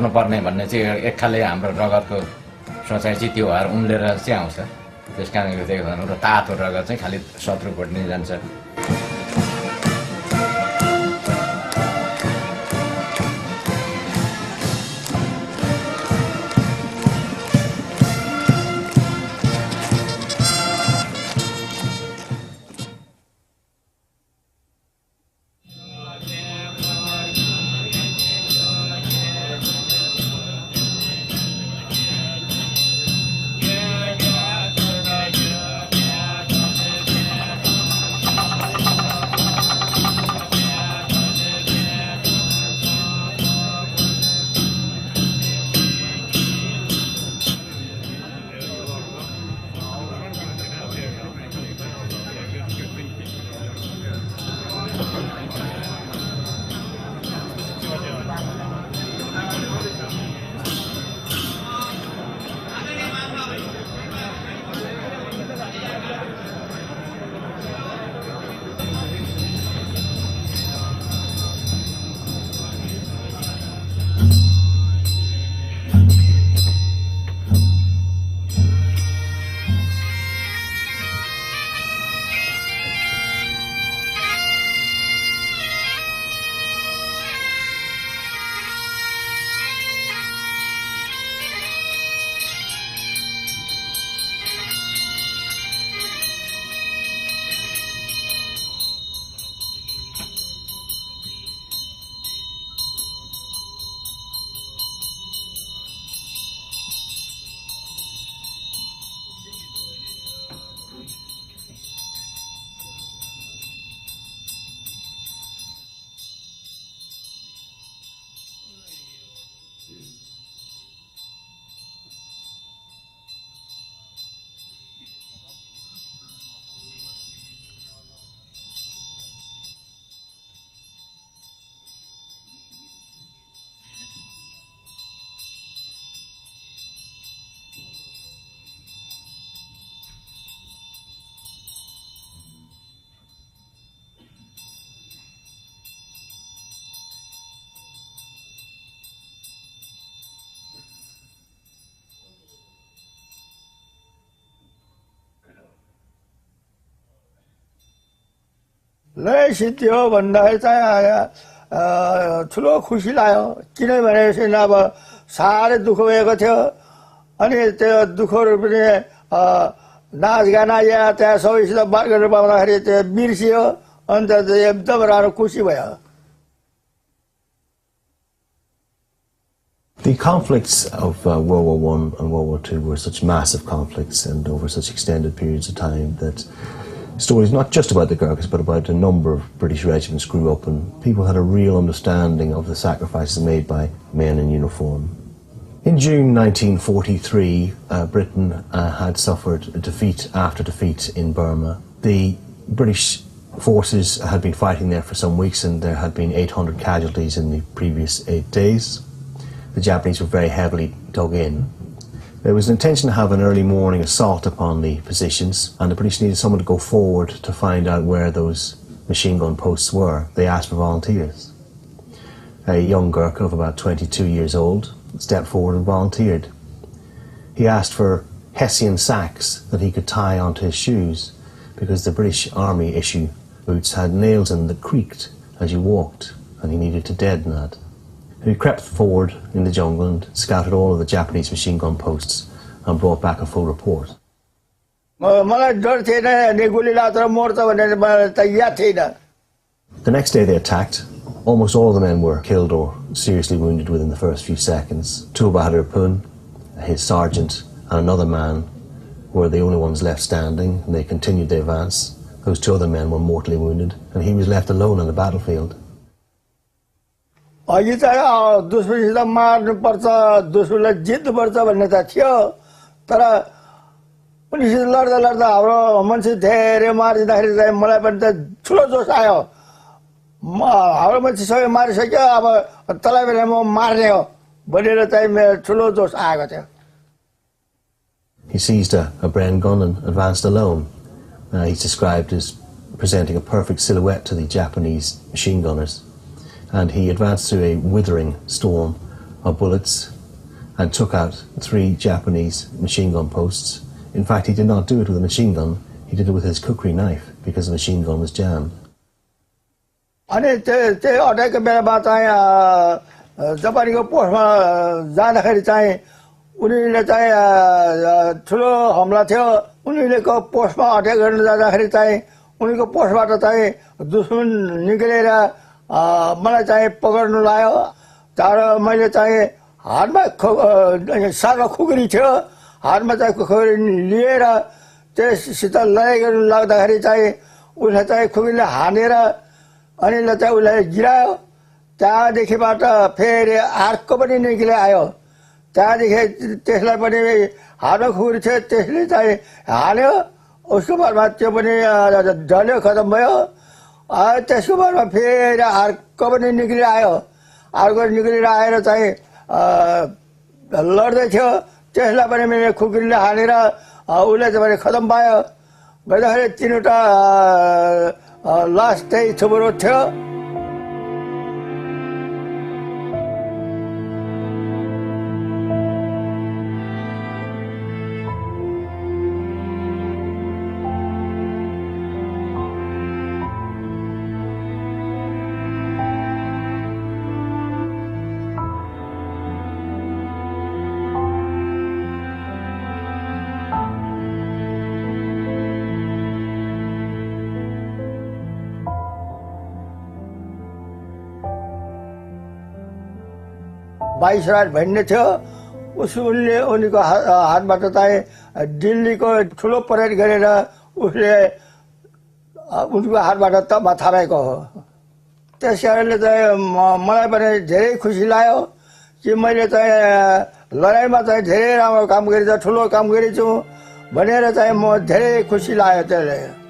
मार्नुपर्ने भन्ने चाहिँ एक खाले हाम्रो रगतको सोचाइ चाहिँ त्यो भएर उम्लेर चाहिँ आउँछ। त्यस कारणले चाहिँ हाम्रो तातो रगत चाहिँ खालि शत्रुपट्टि नै जान्छ। लय सिद्धियो भन्दाखेरि चाहिँ ठुलो खुसी लाग्यो। किनभने अब साह्रै दुःख भएको थियो अनि त्यो दुःखहरू पनि नाचगाना या त्यहाँ सबैसित बात गरेर पाउँदाखेरि त्यो बिर्सियो। अन्त एकदम राम्रो खुसी भयो। The conflicts of World War I and World War II were such massive conflicts and over such extended periods of time that stories not just about the Gurkhas but about a number of British regiments grew up, and people had a real understanding of the sacrifices made by men in uniform. In June 1943, Britain had suffered defeat after defeat in Burma. The British forces had been fighting there for some weeks and there had been 800 casualties in the previous 8 days. The Japanese were very heavily dug in. There was an intention to have an early morning assault upon the positions, and the British needed someone to go forward to find out where those machine gun posts were. They asked for volunteers. A young Gurkha of about 22 years old stepped forward and volunteered. He asked for Hessian sacks that he could tie onto his shoes, because the British Army issue boots had nails in them that creaked as you walked, and he needed to deaden that. He crept forward in the jungle and scouted all of the Japanese machine gun posts and brought back a full report. The next day they attacked. Almost all of the men were killed or seriously wounded within the first few seconds. Tul Bahadur Pun, his sergeant, and another man were the only ones left standing, and they continued the advance. Those two other men were mortally wounded, and he was left alone on the battlefield. अघि चाहिँ दुश्मनसित मार्नुपर्छ, दुश्मनलाई जित्नुपर्छ भन्ने त थियो, तर उनीसित लड्दा लड्दा हाम्रो मान्छे धेरै मारिदिँदाखेरि चाहिँ मलाई पनि त ठुलो जोस आयो। हाम्रो मान्छे सबै मारिसक्यो, अब तँलाई पनि म मार्ने हो भनेर चाहिँ मेरो ठुलो जोस आएको थियो। He seized a Bren gun and advanced alone. He's described as presenting a perfect silhouette to the Japanese machine gunners. And he advanced through a withering storm of bullets and took out 3 Japanese machine gun posts. In fact, he did not do it with a machine gun, he did it with his kukri knife because the machine gun was jammed. अनि त्यो अटैको बेलामा चाहिँ जापानीको पोस्टमा जाँदाखेरि चाहिँ उनीले चाहिँ ठुलो हमला थियो उनीहरूको पोस्टमा अट्याक गर्न जाँदाखेरि चाहिँ उनीको पोस्टबाट चाहिँ दुश्मन निक्लेर मलाई चाहिँ पकड्नु लाग्यो तर मैले चाहिँ हातमा सानो खुकुरी थियो हातमा चाहिँ खुकुरी लिएर त्यससित लडाइँ गर्नु लाग्दाखेरि चाहिँ उसले चाहिँ खुकुरीले हानेर अनि चाहिँ उसलाई गिरायो त्यहाँदेखिबाट फेरि अर्को पनि निक्ले आयो त्यहाँदेखि त्यसलाई पनि हातमा खुकुरी थियो त्यसले चाहिँ हान्यो उसको बादमा त्यो पनि ढल्यो खतम भयो त्यसको बादमा फेरि अर्को पनि निक्लेर आयो अर्को निक्लेर आएर चाहिँ लड्दै थियो त्यसलाई पनि मैले खुकुरीले हानेर उसले चाहिँ खतम पायो गर्दाखेरि 3वटा लास त्यही थुप्रो थियो वाइसराय भन्ने थियो उनले उनीको हातबाट चाहिँ दिल्लीको ठुलो परेड गरेर उसले उनको हातबाट तमा थापेको हो त्यस कारणले चाहिँ मलाई पनि धेरै खुसी लाग्यो कि मैले चाहिँ लडाइँमा चाहिँ धेरै राम्रो काम गरेछ ठुलो काम गरेछु भनेर चाहिँ म धेरै खुसी लाग्यो त्यसले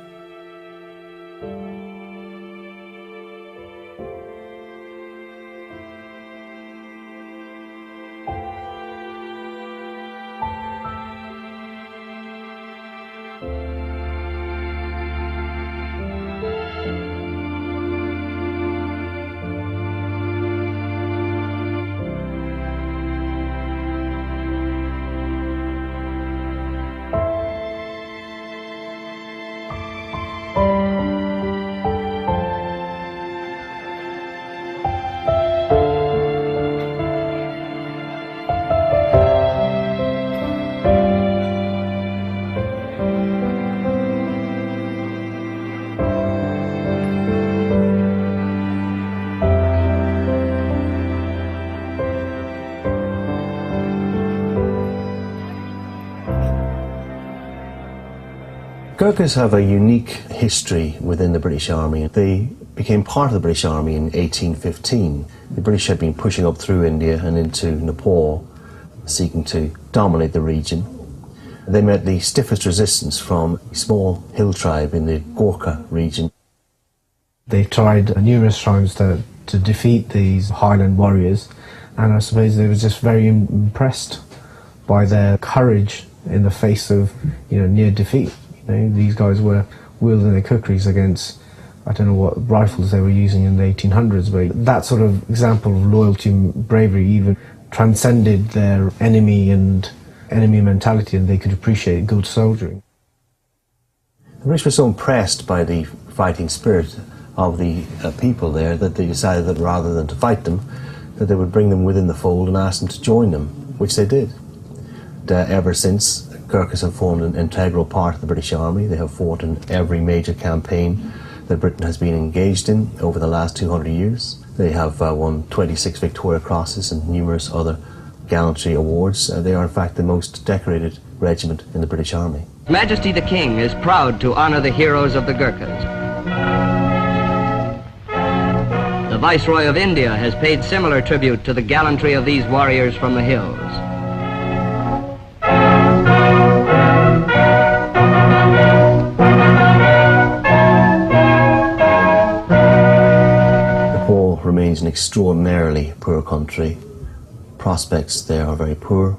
Gurkhas have a unique history within the British Army. They became part of the British Army in 1815. The British had been pushing up through India and into Nepal, seeking to dominate the region. They met the stiffest resistance from a small hill tribe in the Gorkha region. They tried numerous times to defeat these Highland warriors, and I suppose they were just very impressed by their courage in the face of near defeat. These guys were wielding their kukris against, I don't know what rifles they were using in the 1800s, but that sort of example of loyalty and bravery even transcended their enemy mentality, and they could appreciate good soldiering. The British were so impressed by the fighting spirit of the people there that they decided that rather than to fight them, that they would bring them within the fold and ask them to join them, which they did. Ever since, Gurkhas have formed an integral part of the British Army. They have fought in every major campaign that Britain has been engaged in over the last 200 years. They have won 26 Victoria Crosses and numerous other gallantry awards. They are in fact the most decorated regiment in the British Army. His Majesty the King is proud to honour the heroes of the Gurkhas. The Viceroy of India has paid similar tribute to the gallantry of these warriors from the hills. Remains an extraordinarily poor country. Prospects there are very poor.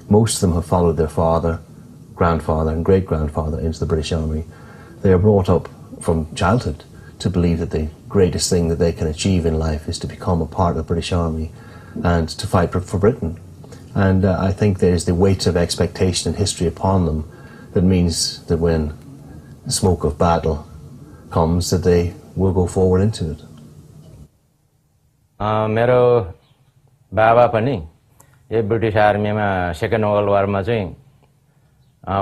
Most of them have followed their father, grandfather and great-grandfather into the British Army. They are brought up from childhood to believe that the greatest thing that they can achieve in life is to become a part of the British Army. and to fight for Britain. And I think there's the weight of expectation and history upon them that means that when the smoke of battle comes, that they will go forward into it. मेरो बाबा पनि यो British आर्मीमा second world वारमा चाहिँ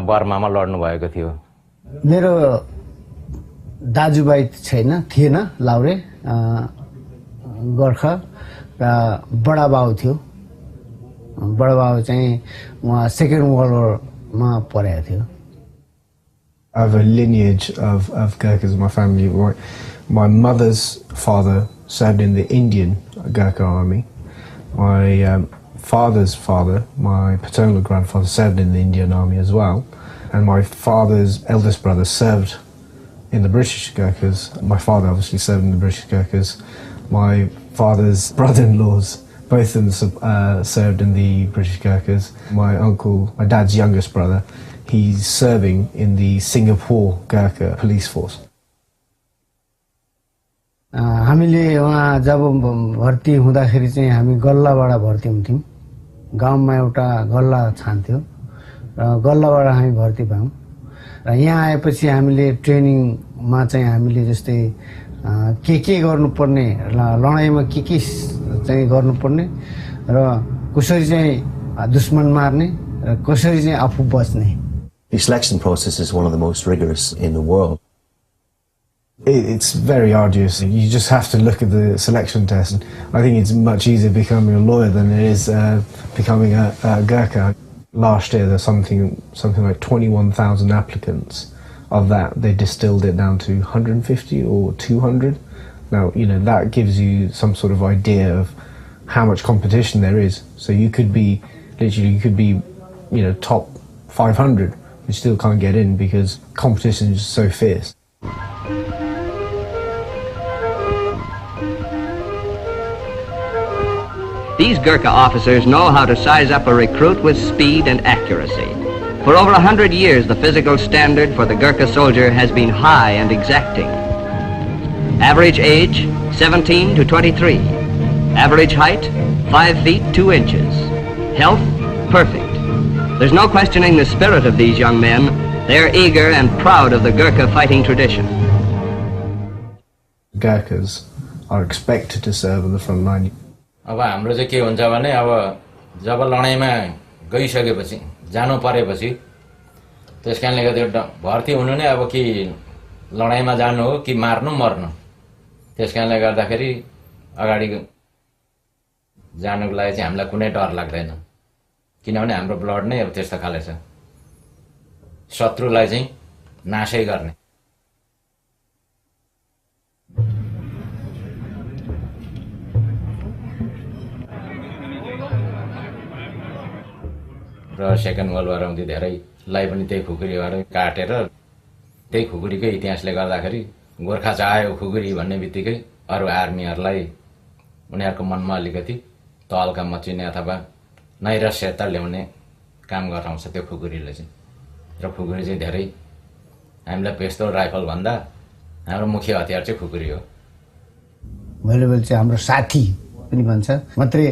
बर्मामा लड्नु भएको थियो। मेरो दाजुभाइ थिएन लाउरे गोर्खा र बडा बाउ थियो। बडा बाउ चाहिँ उहाँ सेकेन्ड वर्ल्ड वारमा परेको थियो। I have a lineage of Gurkhas in my family. My mother's father served in the Indian Gurkha army. My father's father, my paternal grandfather, served in the Indian army as well. And my father's eldest brother served in the British Gurkhas. My father obviously served in the British Gurkhas. My father's brother-in-laws, both of them served in the British Gurkhas. My uncle, my dad's youngest brother, he's serving in the Singapore Gurkha police force. हामीले वहाँ जब भर्ती हुँदाखेरि चाहिँ हामी गल्लाबाट भर्ती हुन्थ्यौं। गाउँमा एउटा गल्ला छान्थ्यो र गल्लाबाट हामी भर्ती भयौं। र यहाँ आएपछि हामीले ट्रेनिङमा चाहिँ हामीले जस्तै के गर्नुपर्ने लडाईमा के चाहिँ गर्नुपर्ने र कसरी चाहिँ दुश्मन मार्ने र कसरी चाहिँ आफू बच्ने। The selection process is one of the most rigorous in the world. It's very arduous. You just have to look at the selection test. I think it's much easier becoming a lawyer than it is becoming a Gurkha. Last year there's something like 21,000 applicants. Of that, they distilled it down to 150 or 200. Now, that gives you some sort of idea of how much competition there is. So you could be top 500. You still can't get in because competition is so fierce. These Gurkha officers know how to size up a recruit with speed and accuracy. For over 100 years, the physical standard for the Gurkha soldier has been high and exacting. Average age, 17 to 23. Average height, 5 feet 2 inches. Health, perfect. There's no questioning the spirit of these young men. They're eager and proud of the Gurkha fighting tradition. Gurkhas are expected to serve on the front line. अब हाम्रो चाहिँ के हुन्छ भने अब जब लडाईमा गइसकेपछि जानु परेपछि त्यसकारणले गर्दा भर्ती हुनु नै अब कि लडाईमा जानु हो कि मार्नु मर्नु। त्यसकारणले गर्दाखेरि अगाडि जानुको लागि चाहिँ हामीलाई कुनै डर लाग्दैन किनभने हाम्रो ब्लड नै अब त्यस्तो खाले छ शत्रुलाई चाहिँ नाशै गर्ने। र सेकेन्ड वर्ल्ड वार आउँदै धेरैलाई पनि त्यही खुकुरीबाट काटेर त्यही खुकुरीकै इतिहासले गर्दाखेरि गोर्खा चाह्यो खुकुरी भन्ने बित्तिकै अरू आर्मीहरूलाई उनीहरूको मनमा अलिकति तहल्का मचिने अथवा नैराश्यता ल्याउने काम गराउँछ त्यो खुकुरीले चाहिँ। र खुकुरी चाहिँ धेरै हामीलाई पिस्तोल राइफल भन्दा हाम्रो मुख्य हतियार चाहिँ खुकुरी हो। भोलिबल चाहिँ हाम्रो साथी पनि भन्छ मात्रै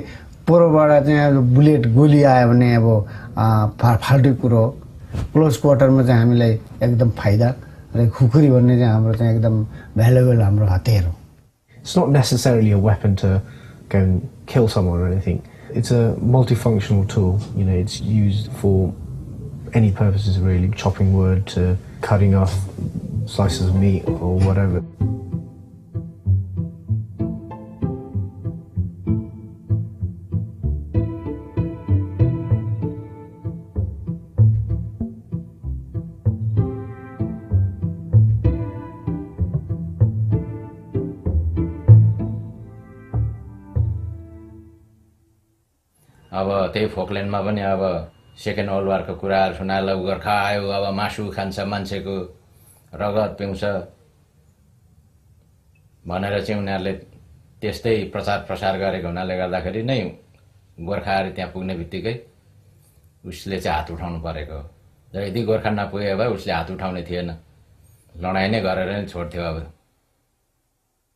पोरोबाट चाहिँ बुलेट गोली आयो भने अब फाल्टु कुरो क्लोज क्वार्टरमा चाहिँ हामीलाई एकदम फाइदा र खुकुरी भन्ने चाहिँ हाम्रो चाहिँ एकदम भ्यालुएबल हाम्रो हतियार हो। It's not necessarily a weapon to go and kill someone or anything. It's a multifunctional tool. It's used for any purposes really, chopping wood to cutting off slices of meat or whatever. अब त्यही फोकल्यान्डमा पनि अब second world वारको कुराहरू सुनाएर गोर्खा आयो अब मासु खान्छ मान्छेको रगत पिउँछ भनेर चाहिँ उनीहरूले त्यस्तै प्रचार प्रसार गरेको हुनाले गर्दाखेरि नै गोर्खाहरू त्यहाँ पुग्ने बित्तिकै उसले चाहिँ हात उठाउनु परेको हो। र यदि गोर्खा नपुगे भए उसले हात उठाउने थिएन, लडाइँ नै गरेर नै छोड्थ्यो। अब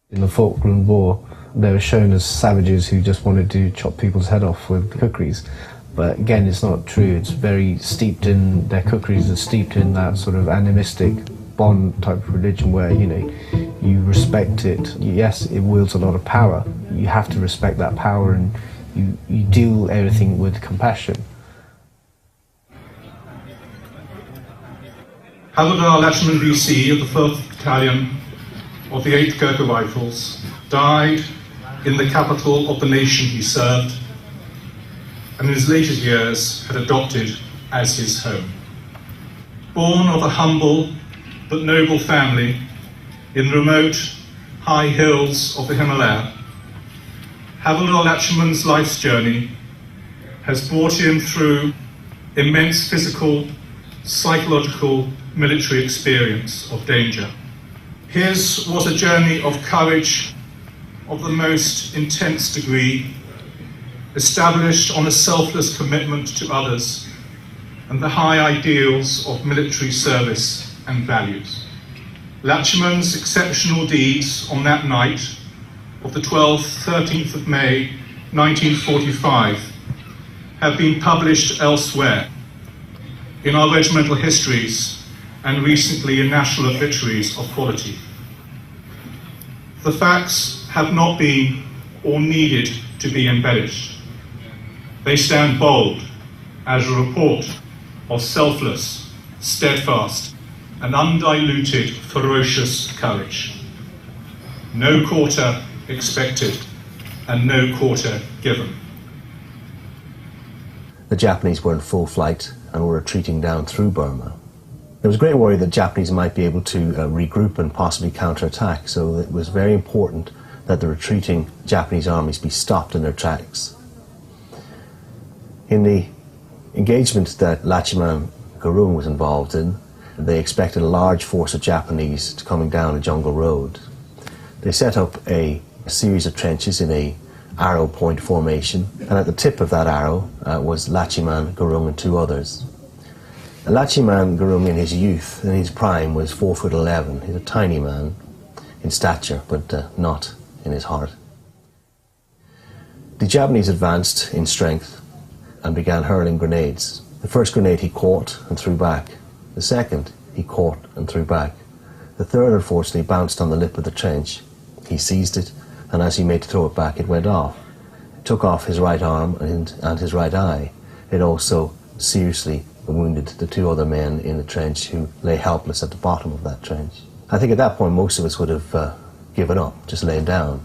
In the Falkland War, they were shown as savages who just wanted to chop people's head off with kukris. But again, it's not true. It's very steeped in, their kukris are steeped in that sort of animistic Bond type of religion where, you know, you respect it. Yes, it wields a lot of power. You have to respect that power, and you deal everything with compassion. Havildar Lachemann VC of the 1st Battalion of the 8th Gurkha Rifles died in the capital of the nation he served, and in his later years had adopted as his home. Born of a humble but noble family in the remote high hills of the Himalaya, Havildar Lachemann's life's journey has brought him through immense physical, psychological, military experience of danger. His was a journey of courage of the most intense degree, established on a selfless commitment to others and the high ideals of military service and values. Lachemann's exceptional deeds on that night of the 13th of May 1945 have been published elsewhere in our regimental histories and recently in national obituaries of quality. The facts have not been or needed to be embellished. They stand bold as a report of selfless, steadfast, and undiluted ferocious courage. No quarter expected and no quarter given. The Japanese were in full flight and were retreating down through Burma. There was great worry that Japanese might be able to regroup and possibly counterattack, so it was very important that the retreating Japanese armies be stopped in their tracks. In the engagement that Lachemann Gurung was involved in, they expected a large force of Japanese coming down a jungle road. They set up a series of trenches in a arrow point formation, and at the tip of that arrow was Lachemann Gurung and 2 others. Lachemann Gurung in his youth, in his prime, was 4'11". He's a tiny man in stature, but not in his heart. The Japanese advanced in strength and began hurling grenades. The first grenade he caught and threw back. The second he caught and threw back. The third, unfortunately, bounced on the lip of the trench. He seized it, and as he made to throw it back, it went off. It took off his right arm and his right eye. It also seriously wounded the 2 other men in the trench who lay helpless at the bottom of that trench. I think at that point most of us would have given up, just laid down.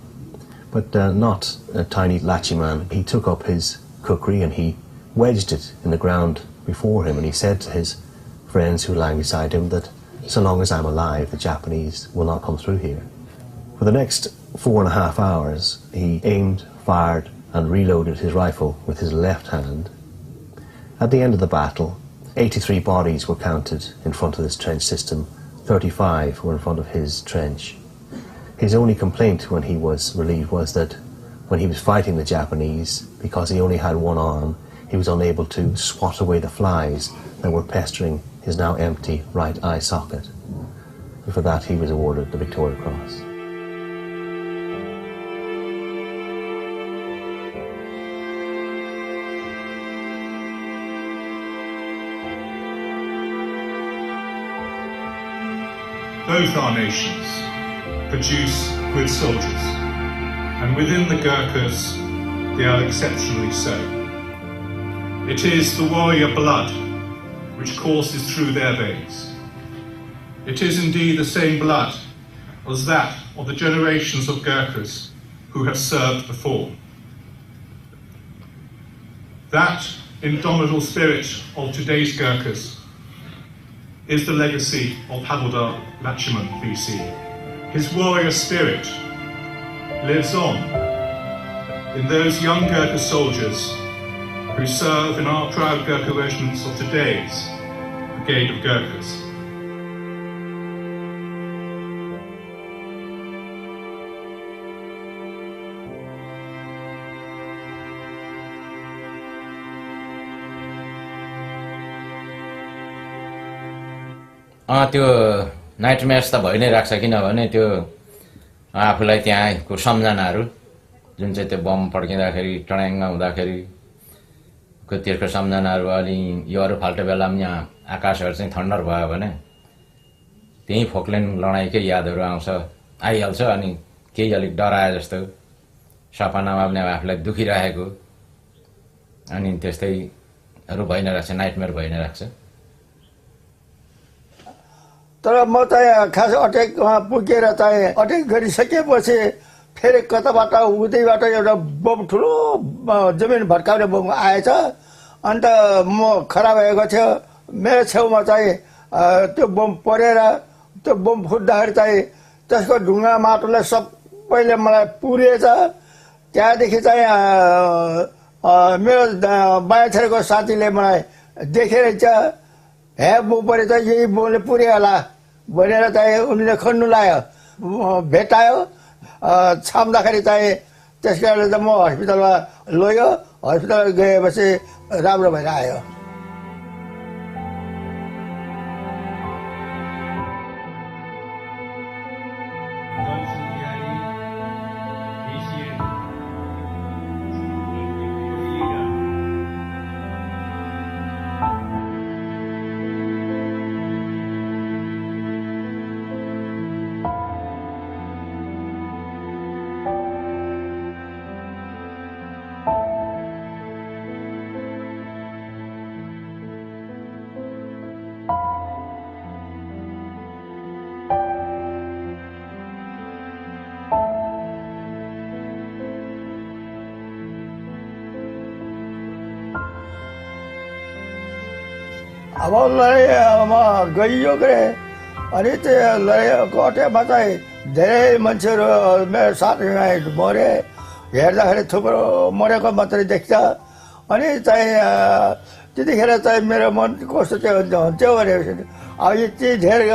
But not a tiny Lachemann. He took up his kukri and he wedged it in the ground before him, and he said to his friends who were lying beside him that so long as I'm alive, the Japanese will not come through here. For the next 4.5 hours, he aimed, fired, and reloaded his rifle with his left hand. At the end of the battle, 83 bodies were counted in front of this trench system. 35 were in front of his trench. His only complaint when he was relieved was that when he was fighting the Japanese, because he only had one arm, he was unable to swat away the flies that were pestering his now empty right eye socket. And for that he was awarded the Victoria Cross. Both our nations produce good soldiers, and within the Gurkhas they are exceptionally so. It is the warrior blood which courses through their veins. It is indeed the same blood as that of the generations of Gurkhas who have served before. That indomitable spirit of today's Gurkhas is the legacy of Havildar Lachemann VC. His warrior spirit lives on in those young Gurkha soldiers who serve in our proud Gurkha regiments of today's Brigade of Gurkhas. त्यो nightmares त भइ नै राख्छ, किनभने त्यो आफूलाई त्यहाँको सम्झनाहरू जुन चाहिँ त्यो बम पड्किँदाखेरि टड्याङ्ग हुँदाखेरि त्यसको सम्झनाहरू अलि यो अरू फाल्टो बेलामा यहाँ आकाशहरू चाहिँ थन्डर भयो भने त्यही फोक्लेन लडाइँकै यादहरू आउँछ आइहाल्छ अनि केही अलिक डराए जस्तो सपनामा पनि आफूलाई दुखिरहेको अनि त्यस्तैहरू भइ नै राख्छ नाइटमेयर भइ नै राख्छ तर म चाहिँ खास अट्याकमा पुगेर चाहिँ अट्याक गरिसकेपछि फेरि कताबाट उतैबाट एउटा बम ठुलो जमिन भत्काउने बम आएछ अन्त म खडा भएको थियो मेरो छेउमा चाहिँ त्यो बम परेर त्यो बम फुट्दाखेरि चाहिँ त्यसको ढुङ्गा माटोले सबैले मलाई पुरिएछ त्यहाँदेखि चाहिँ मेरो बायाँ छेउको साथीले मलाई देखेर चाहिँ हे म परे त यही बोले पुर्याला भनेर चाहिँ उनले खन्नु लायो भेटायो छाम्दाखेरि चाहिँ त्यस कारणले त म हस्पिटलमा लग्यो हस्पिटल गएपछि राम्रो भएर आयो अब लडाइँमा गइयो के अनि त्यो लडाइँको अट्याकमा चाहिँ धेरै मान्छेहरू मेरो साथीमा मरे हेर्दाखेरि थुप्रो मरेको मात्रै देख्छ अनि चाहिँ त्यतिखेर चाहिँ मेरो मन कस्तो चाहिँ हुन्थ्यो भनेपछि अब यति धेरै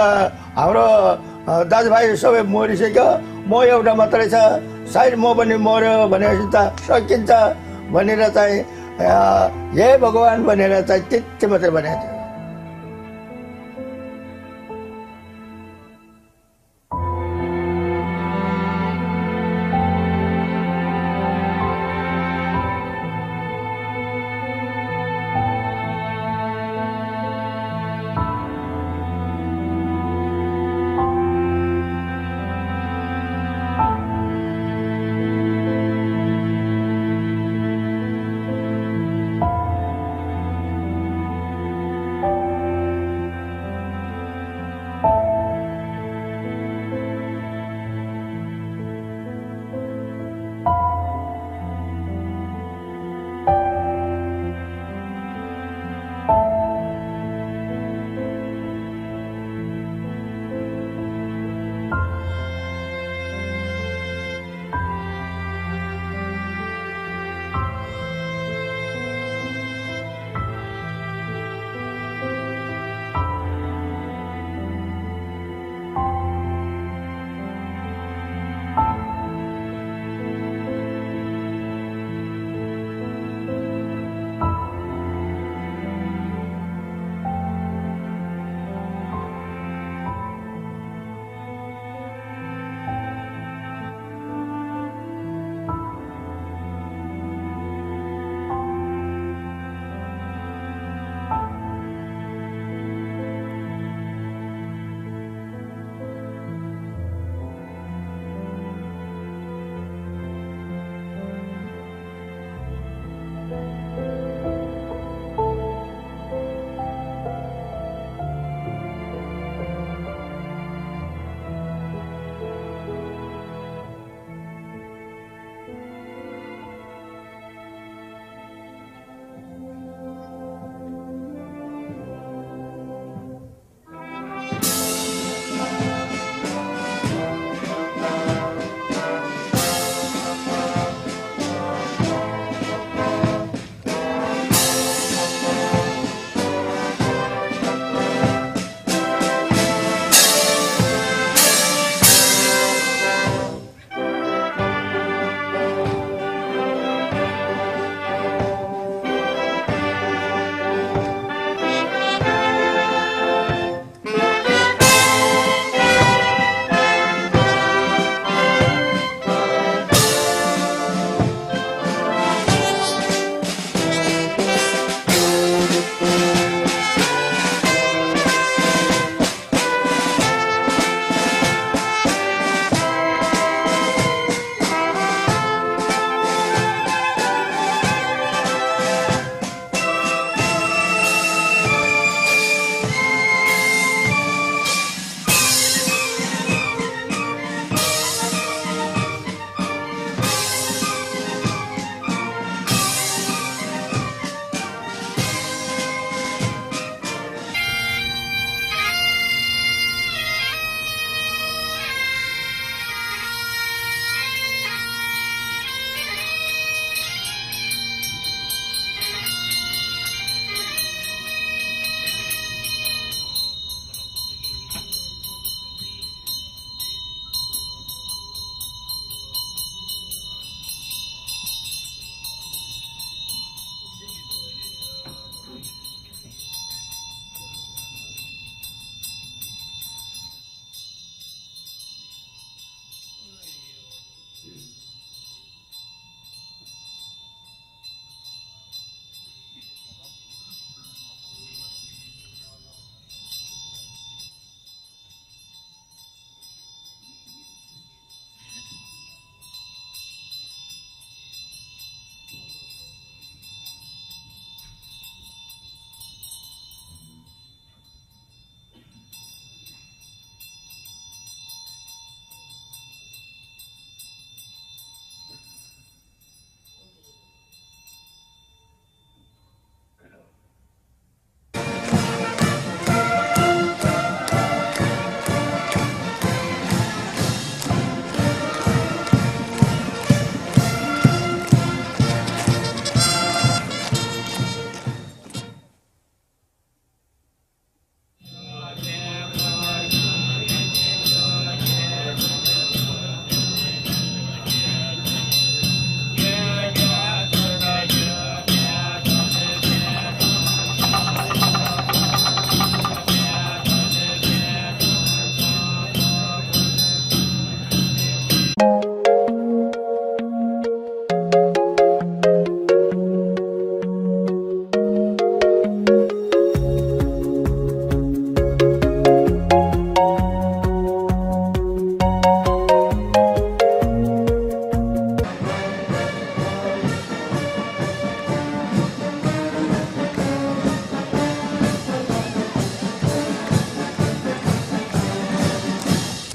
हाम्रो दाजुभाइ सबै मरिसक्यो म एउटा मात्रै छ सायद म पनि मऱ्यो भनेपछि त सकिन्छ भनेर चाहिँ हे भगवान् भनेर चाहिँ त्यति मात्रै भनेको थियो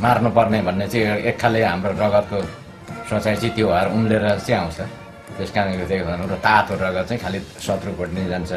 मार्नुपर्ने भन्ने चाहिँ एक खाले हाम्रो रगतको सोचाइ चाहिँ त्यो भएर उम्लेर चाहिँ आउँछ। त्यस कारणले गर्दा तातो रगत चाहिँ खालि शत्रुपट्टि नै जान्छ।